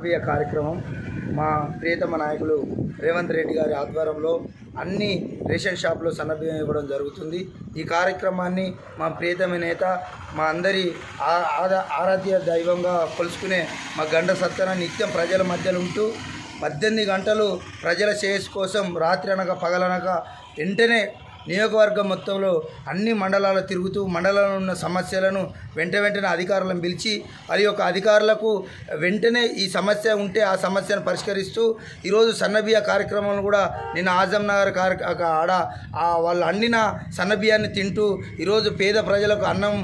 ప్రియ కార్యక్రమం మా ప్రియతమ నాయకులు రేవంత్ రెడ్డి గారి ఆధ్వర్యంలో అన్ని రేషన్ షాపులో సన్నబియ్యం ఇవ్వడం జరుగుతుంది. ఈ కార్యక్రమాన్ని మా ప్రియతమ నేత మా అందరి ఆరాధ్య దైవంగా కొలుసుకునే మా గండ సత్తన నిత్యం ప్రజల మధ్యలో ఉంటూ 18 గంటలు ప్రజల శ్రేయస్సు కోసం రాత్రి అనగా పగలనగా వెంటనే నియోజకవర్గం మొత్తంలో అన్ని మండలాలు తిరుగుతూ మండలంలో ఉన్న సమస్యలను వెంటనే అధికారులను పిలిచి వారి యొక్క అధికారులకు వెంటనే ఈ సమస్య ఉంటే ఆ సమస్యను పరిష్కరిస్తూ ఈరోజు సన్నబియ్య కార్యక్రమాలను కూడా నేను ఆజంనగర్ ఆడ వాళ్ళు అండిన సన్నబియ్యాన్ని తింటూ ఈరోజు పేద ప్రజలకు అన్నం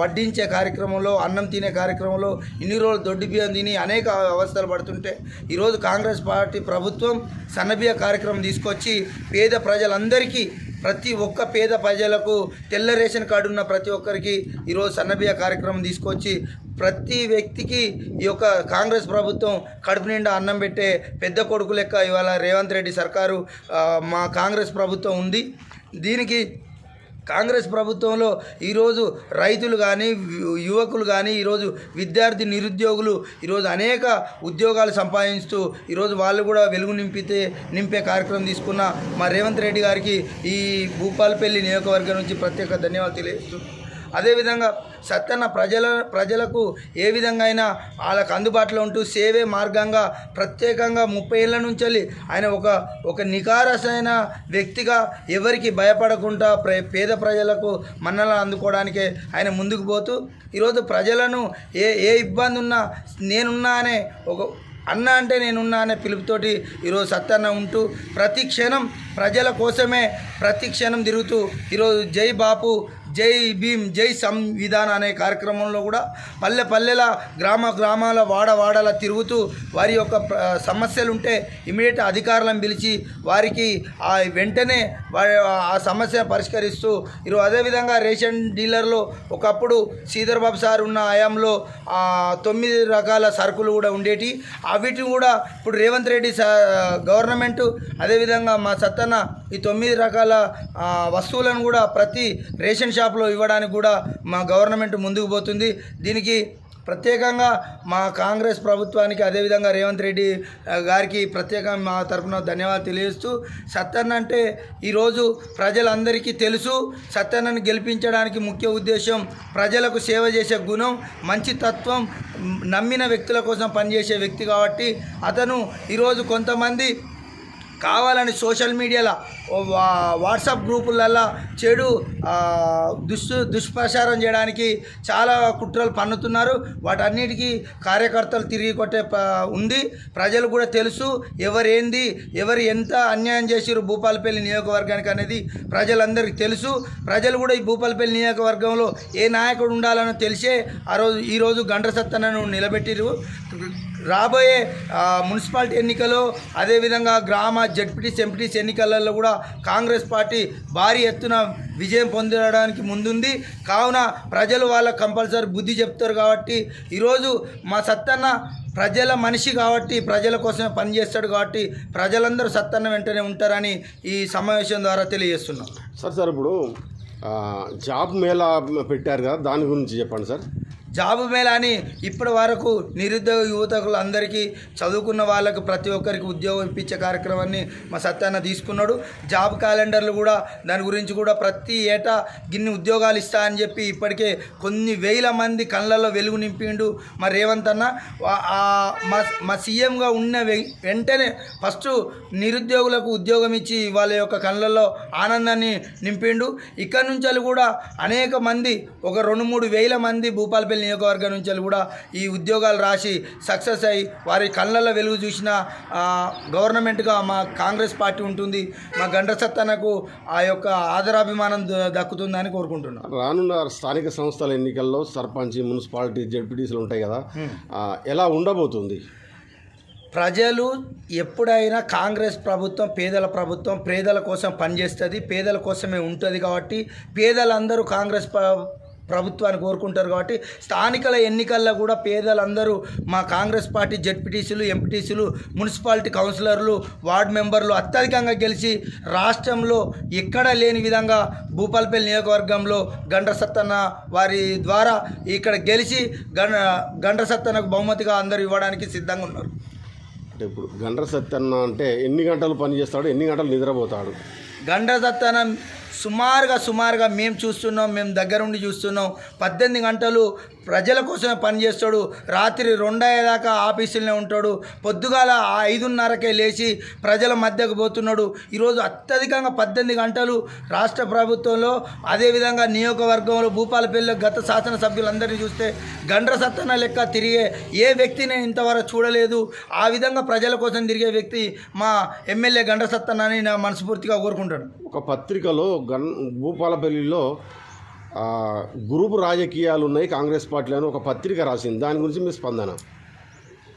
వడ్డించే కార్యక్రమంలో అన్నం తినే కార్యక్రమంలో ఇన్ని రోజులు దొడ్డి బియ్యం తిని అనేక అవస్థలు పడుతుంటే ఈరోజు కాంగ్రెస్ పార్టీ ప్రభుత్వం సన్నబియ్య కార్యక్రమం తీసుకొచ్చి పేద ప్రజలందరికీ ప్రతి ఒక్క పేద ప్రజలకు తెల్ల రేషన్ కార్డు ఉన్న ప్రతి ఒక్కరికి ఈరోజు సన్నబియ్య కార్యక్రమం తీసుకొచ్చి ప్రతి వ్యక్తికి ఈ యొక్క కాంగ్రెస్ ప్రభుత్వం కడుపు నిండా అన్నం పెట్టే పెద్ద కొడుకు లెక్క ఇవాళ రేవంత్ రెడ్డి సర్కారు మా కాంగ్రెస్ ప్రభుత్వం ఉంది. దీనికి కాంగ్రెస్ ప్రభుత్వంలో ఈరోజు రైతులు కానీ యువకులు కానీ ఈరోజు విద్యార్థి నిరుద్యోగులు ఈరోజు అనేక ఉద్యోగాలు సంపాదిస్తూ ఈరోజు వాళ్ళు కూడా వెలుగు నింపే కార్యక్రమం తీసుకున్న మా రేవంత్ రెడ్డి గారికి ఈ భూపాలపల్లి నియోజకవర్గం నుంచి ప్రత్యేక ధన్యవాదాలు తెలియజేస్తూ అదేవిధంగా సత్తన్న ప్రజలకు ఏ విధంగా అయినా వాళ్ళకు అందుబాటులో ఉంటూ సేవే మార్గంగా ప్రత్యేకంగా 30 ఏళ్ళ నుంచి ఆయన ఒక నికారసైన వ్యక్తిగా ఎవరికి భయపడకుండా పేద ప్రజలకు మన్నలను అందుకోవడానికే ఆయన ముందుకు పోతూ ఈరోజు ప్రజలను ఏ ఇబ్బంది ఉన్నా నేనున్నా అనే ఒక అన్న అంటే నేనున్నా అనే పిలుపుతోటి ఈరోజు సత్తన్న ఉంటూ ప్రతి క్షణం ప్రజల కోసమే ప్రతి క్షణం తిరుగుతూ ఈరోజు జై బాపు జై భీమ్ జై సంవిధాన్ అనే కార్యక్రమంలో కూడా పల్లెల గ్రామాల వాడల తిరుగుతూ వారి యొక్క సమస్యలు ఉంటే ఇమీడియట్ అధికారులను పిలిచి వారికి వెంటనే ఆ సమస్య పరిష్కరిస్తూ ఈరోజు అదేవిధంగా రేషన్ డీలర్లో ఒకప్పుడు శ్రీధర్ బాబు సార్ ఉన్న హయాంలో 9 రకాల సరుకులు కూడా ఉండేటి వీటిని కూడా ఇప్పుడు రేవంత్ రెడ్డి గవర్నమెంటు అదేవిధంగా మా సత్తన్న ఈ 9 రకాల వస్తువులను కూడా ప్రతి రేషన్ షాప్లో ఇవ్వడానికి కూడా మా గవర్నమెంట్ ముందుకు పోతుంది. దీనికి ప్రత్యేకంగా మా కాంగ్రెస్ ప్రభుత్వానికి అదేవిధంగా రేవంత్ రెడ్డి గారికి ప్రత్యేకంగా మా తరఫున ధన్యవాదాలు తెలియజేస్తూ సత్తన్న అంటే ఈరోజు ప్రజలందరికీ తెలుసు. సత్తన్నను గెలిపించడానికి ముఖ్య ఉద్దేశం ప్రజలకు సేవ చేసే గుణం, మంచి తత్వం, నమ్మిన వ్యక్తుల కోసం పనిచేసే వ్యక్తి కాబట్టి అతను ఈరోజు కొంతమంది కావాలని సోషల్ మీడియాలో వాట్సాప్ గ్రూపులల్లో చెడు దుష్ప్రచారం చేయడానికి చాలా కుట్రలు పన్నుతున్నారు. వాటన్నిటికీ కార్యకర్తలు తిరిగి కొట్టే ఉంది. ప్రజలు కూడా తెలుసు ఎవరు ఎంత అన్యాయం చేసిరు భూపాలపల్లి నియోజకవర్గానికి అనేది ప్రజలందరికీ తెలుసు. ప్రజలు కూడా ఈ భూపాలపల్లి నియోజకవర్గంలో ఏ నాయకుడు ఉండాలని తెలిసే ఈరోజు గంట సత్తన్నను నిలబెట్టిరు. రాబోయే మున్సిపాలిటీ ఎన్నికలు అదేవిధంగా గ్రామ జడ్పీటీసీ ఎంపీటీసీ ఎన్నికలలో కూడా కాంగ్రెస్ పార్టీ భారీ ఎత్తున విజయం పొందడానికి ముందుంది. కావున ప్రజలు వాళ్ళకు కంపల్సరీ బుద్ధి చెప్తారు కాబట్టి ఈరోజు మా సత్తన్న ప్రజల మనిషి కాబట్టి ప్రజల కోసమే పనిచేస్తాడు కాబట్టి ప్రజలందరూ సత్తన్న వెంటనే ఉంటారని ఈ సమావేశం ద్వారా తెలియజేస్తున్నాం. సార్ ఇప్పుడు జాబ్ మేళా పెట్టారు కదా, దాని గురించి చెప్పండి సార్. జాబు మేళా అని ఇప్పటి వరకు నిరుద్యోగ యువతకులందరికీ చదువుకున్న వాళ్ళకు ప్రతి ఒక్కరికి ఉద్యోగం ఇప్పించే కార్యక్రమాన్ని మా సత్తన్న తీసుకున్నాడు. జాబ్ క్యాలెండర్లు కూడా దాని గురించి కూడా ప్రతి ఏటా గిన్ని ఉద్యోగాలు ఇస్తా అని చెప్పి ఇప్పటికే కొన్ని వేల మంది కళ్ళల్లో వెలుగు నింపిండు మా రేవంత్ అన్న. మా సీఎంగా ఉన్న వెంటనే ఫస్ట్ నిరుద్యోగులకు ఉద్యోగం ఇచ్చి వాళ్ళ యొక్క కళ్ళల్లో ఆనందాన్ని నింపిండు. ఇక్కడ నుంచి కూడా అనేక మంది ఒక 2-3 వేల మంది భూపాలపల్లి నియోజకవర్గం నుంచి కూడా ఈ ఉద్యోగాలు రాసి సక్సెస్ అయ్యి వారి కళ్ళల్లో వెలుగు చూసిన గవర్నమెంట్గా మా కాంగ్రెస్ పార్టీ ఉంటుంది. మా గంట సత్తన్నకు ఆ యొక్క ఆదరాభిమానం దక్కుతుందని కోరుకుంటున్నాం. రానున్న స్థానిక సంస్థల ఎన్నికల్లో సర్పంచ్, మున్సిపాలిటీ, జడ్పీటీసీలు ఉంటాయి కదా, ఎలా ఉండబోతుంది? ప్రజలు ఎప్పుడైనా కాంగ్రెస్ ప్రభుత్వం పేదల కోసం పనిచేస్తుంది, పేదల కోసమే ఉంటుంది కాబట్టి పేదలందరూ కాంగ్రెస్ ప్రభుత్వాన్ని కోరుకుంటారు. కాబట్టి స్థానికల ఎన్నికల్లో కూడా పేదలందరూ మా కాంగ్రెస్ పార్టీ జెడ్పీటీసీలు, ఎంపీటీసీలు, మున్సిపాలిటీ కౌన్సిలర్లు, వార్డు మెంబర్లు అత్యధికంగా గెలిచి రాష్ట్రంలో ఎక్కడా లేని విధంగా భూపాలపల్లి నియోజకవర్గంలో గండ్ర సత్తన్న వారి ద్వారా ఇక్కడ గెలిచి గండ్ర సత్తన్నకు బహుమతిగా అందరూ ఇవ్వడానికి సిద్ధంగా ఉన్నారు. అంటే ఇప్పుడు గండ్ర సత్తన్న అంటే ఎన్ని గంటలు పని చేస్తాడు, ఎన్ని గంటలు నిద్రపోతాడు? గండ్ర సత్తన్న సుమారుగా మేము చూస్తున్నాం, మేము దగ్గరుండి చూస్తున్నాం. 18 గంటలు ప్రజల కోసమే పనిచేస్తాడు. రాత్రి 2 అయ్యేదాకా ఆఫీసులోనే ఉంటాడు. పొద్దుగాల 5:30కే లేచి ప్రజల మధ్యకు పోతున్నాడు. ఈరోజు అత్యధికంగా 18 గంటలు రాష్ట్ర ప్రభుత్వంలో, అదేవిధంగా నియోజకవర్గంలో భూపాలపల్లి గత శాసనసభ్యులందరినీ చూస్తే గండ్ర సత్తన్న లెక్క తిరిగే ఏ వ్యక్తిని ఇంతవరకు చూడలేదు. ఆ విధంగా ప్రజల కోసం తిరిగే వ్యక్తి మా ఎమ్మెల్యే గండ్ర సత్తన్న అని నా మనస్ఫూర్తిగా కోరుకుంటాను. ఒక పత్రికలో భూపాలపల్లిలో గ్రూపు రాజకీయాలు ఉన్నాయి కాంగ్రెస్ పార్టీలో అని ఒక పత్రిక రాసింది. దాని గురించి మీ స్పందన?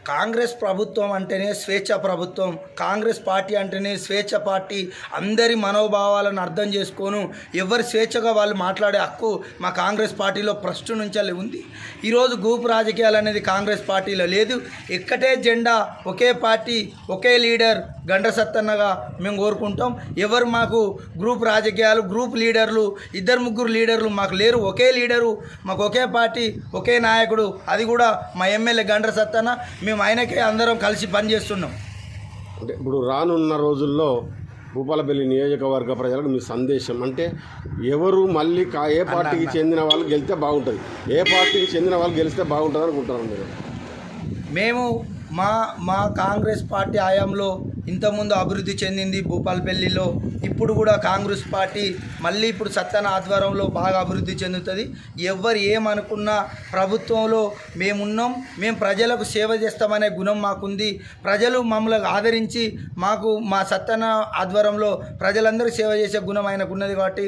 కాంగ్రెస్ ప్రభుత్వం అంటేనే స్వేచ్ఛ ప్రభుత్వం. కాంగ్రెస్ పార్టీ అంటేనే స్వేచ్ఛ పార్టీ. అందరి మనోభావాలను అర్థం చేసుకోను ఎవరి స్వేచ్ఛగా వాళ్ళు మాట్లాడే హక్కు మా కాంగ్రెస్ పార్టీలో ఫస్ట్ నుంచి ఉంది. ఈరోజు గ్రూప్ రాజకీయాలు అనేది కాంగ్రెస్ పార్టీలో లేదు. ఎక్కటే జెండా, ఒకే పార్టీ, ఒకే లీడర్ గండ్ర సత్తన్నగా మేము కోరుకుంటాం. ఎవరు మాకు గ్రూప్ రాజకీయాలు, గ్రూప్ లీడర్లు, 2-3 లీడర్లు మాకు లేరు. ఒకే లీడరు, మాకు ఒకే పార్టీ, ఒకే నాయకుడు, అది కూడా మా ఎమ్మెల్యే గండ్ర సత్తన్న. మేము ఆయనకే అందరం కలిసి పనిచేస్తున్నాం. అంటే ఇప్పుడు రానున్న రోజుల్లో భూపాలపల్లి నియోజకవర్గ ప్రజలకు మీ సందేశం అంటే ఎవరు మళ్ళీ ఏ పార్టీకి చెందిన వాళ్ళు గెలిస్తే బాగుంటుంది, ఏ పార్టీకి చెందిన వాళ్ళు గెలిస్తే బాగుంటుంది అనుకుంటున్నారు మీరు? మేము మా కాంగ్రెస్ పార్టీ హయాంలో ఇంతకుముందు అభివృద్ధి చెందింది భూపాలపల్లిలో. ఇప్పుడు కూడా కాంగ్రెస్ పార్టీ మళ్ళీ ఇప్పుడు సత్తన్న ఆధ్వర్యంలో బాగా అభివృద్ధి చెందుతుంది. ఎవరు ఏమనుకున్నా ప్రభుత్వంలో మేమున్నాం. మేము ప్రజలకు సేవ చేస్తామనే గుణం మాకుంది. ప్రజలు మమ్మల్ని ఆదరించి మాకు మా సత్తన్న ఆధ్వర్యంలో ప్రజలందరూ సేవ చేసే గుణం ఆయనకు ఉన్నది. కాబట్టి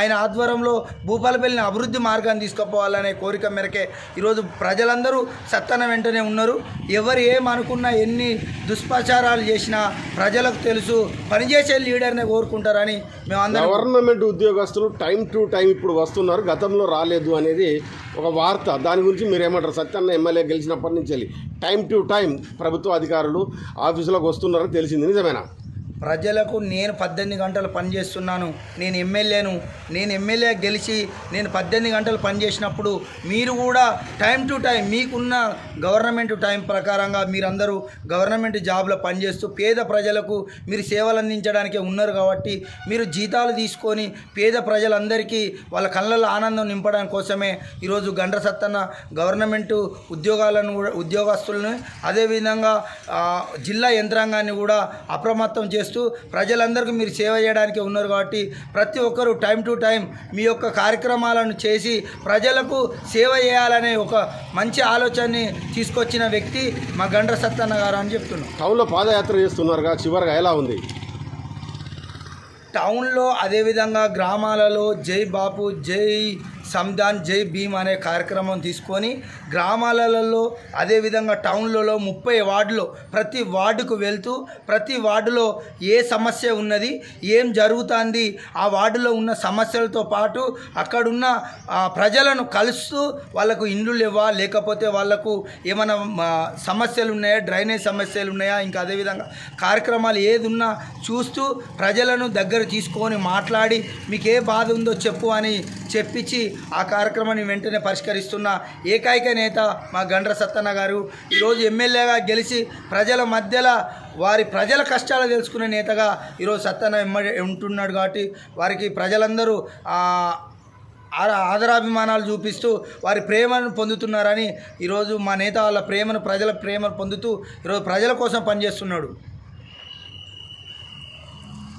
ఆయన ఆధ్వర్యంలో భూపాలపల్లిని అభివృద్ధి మార్గాన్ని తీసుకుపోవాలనే కోరిక మేరకే ఈరోజు ప్రజలందరూ సత్తన్న వెంటనే ఉన్నారు. ఎవరు ఏమనుకున్నా, ఎన్ని దుష్ప్రచారాలు చేసినా ప్రజలకు తెలుసు. పనిచేసే లీడర్నే కోరుకుంటారని మేము అందరం. గవర్నమెంట్ ఉద్యోగస్తులు టైం టు టైం ఇప్పుడు వస్తున్నారు, గతంలో రాలేదు అనేది ఒక వార్త. దాని గురించి మీరు ఏమంటారు? సత్తన్న ఎమ్మెల్యే గెలిచినప్పటి నుంచి వెళ్ళి టైం టు టైం ప్రభుత్వ అధికారులు ఆఫీసులోకి వస్తున్నారని తెలిసింది, నిజమేనా? ప్రజలకు నేను 18 గంటలు పనిచేస్తున్నాను. నేను ఎమ్మెల్యే గెలిచి నేను 18 గంటలు పనిచేసినప్పుడు మీరు కూడా టైం టు టైం మీకున్న గవర్నమెంట్ టైం ప్రకారంగా మీరందరూ గవర్నమెంట్ జాబ్లో పనిచేస్తూ పేద ప్రజలకు మీరు సేవలు అందించడానికే ఉన్నారు. కాబట్టి మీరు జీతాలు తీసుకొని పేద ప్రజలందరికీ వాళ్ళ కళ్ళల్లో ఆనందం నింపడానికి కోసమే ఈరోజు గండ్ర సత్తన్న గవర్నమెంట్ ఉద్యోగస్తులను అదేవిధంగా జిల్లా యంత్రాంగాన్ని కూడా అప్రమత్తం చేస్తూ ప్రజలందరికీ మీరు సేవ చేయడానికి ఉన్నారు. కాబట్టి ప్రతి ఒక్కరూ టైం టు టైం మీ యొక్క కార్యక్రమాలను చేసి ప్రజలకు సేవ చేయాలనే ఒక మంచి ఆలోచనని తీసుకొచ్చిన వ్యక్తి మా గండ్ర సత్తన్న గారు అని చెప్తున్నాం. టౌన్లో పాదయాత్ర చేస్తున్నారుగా, చివరిగా ఎలా ఉంది? టౌన్లో అదేవిధంగా గ్రామాలలో జై బాపు, జై సంవిధాన్, జై భీమ్ అనే కార్యక్రమం తీసుకొని గ్రామాలలో అదేవిధంగా టౌన్లలో 30 వార్డులో ప్రతి వార్డుకు వెళ్తూ ప్రతి వార్డులో ఏ సమస్య ఉన్నది, ఏం జరుగుతుంది, ఆ వార్డులో ఉన్న సమస్యలతో పాటు అక్కడున్న ప్రజలను కలుస్తూ వాళ్ళకు ఇండ్లు లేవా, లేకపోతే వాళ్ళకు ఏమైనా సమస్యలు ఉన్నాయా, డ్రైనేజ్ సమస్యలు ఉన్నాయా, ఇంకా అదేవిధంగా కార్యక్రమాలు ఏది ఉన్నా చూస్తూ ప్రజలను దగ్గర తీసుకొని మాట్లాడి మీకు ఏ బాధ ఉందో చెప్పు అని చెప్పించి ఆ కార్యక్రమాన్ని వెంటనే పరిష్కరిస్తున్న ఏకైక నేత మా గండ్ర సత్తన్న గారు. ఈరోజు ఎమ్మెల్యేగా గెలిచి ప్రజల మధ్యలో ప్రజల కష్టాలు తెలుసుకునే నేతగా ఈరోజు సత్తన్న ఉంటున్నాడు. కాబట్టి వారికి ప్రజలందరూ ఆదరాభిమానాలు చూపిస్తూ వారి ప్రేమను పొందుతున్నారని ఈరోజు మా నేత వాళ్ళ ప్రజల ప్రేమను పొందుతూ ఈరోజు ప్రజల కోసం పనిచేస్తున్నాడు.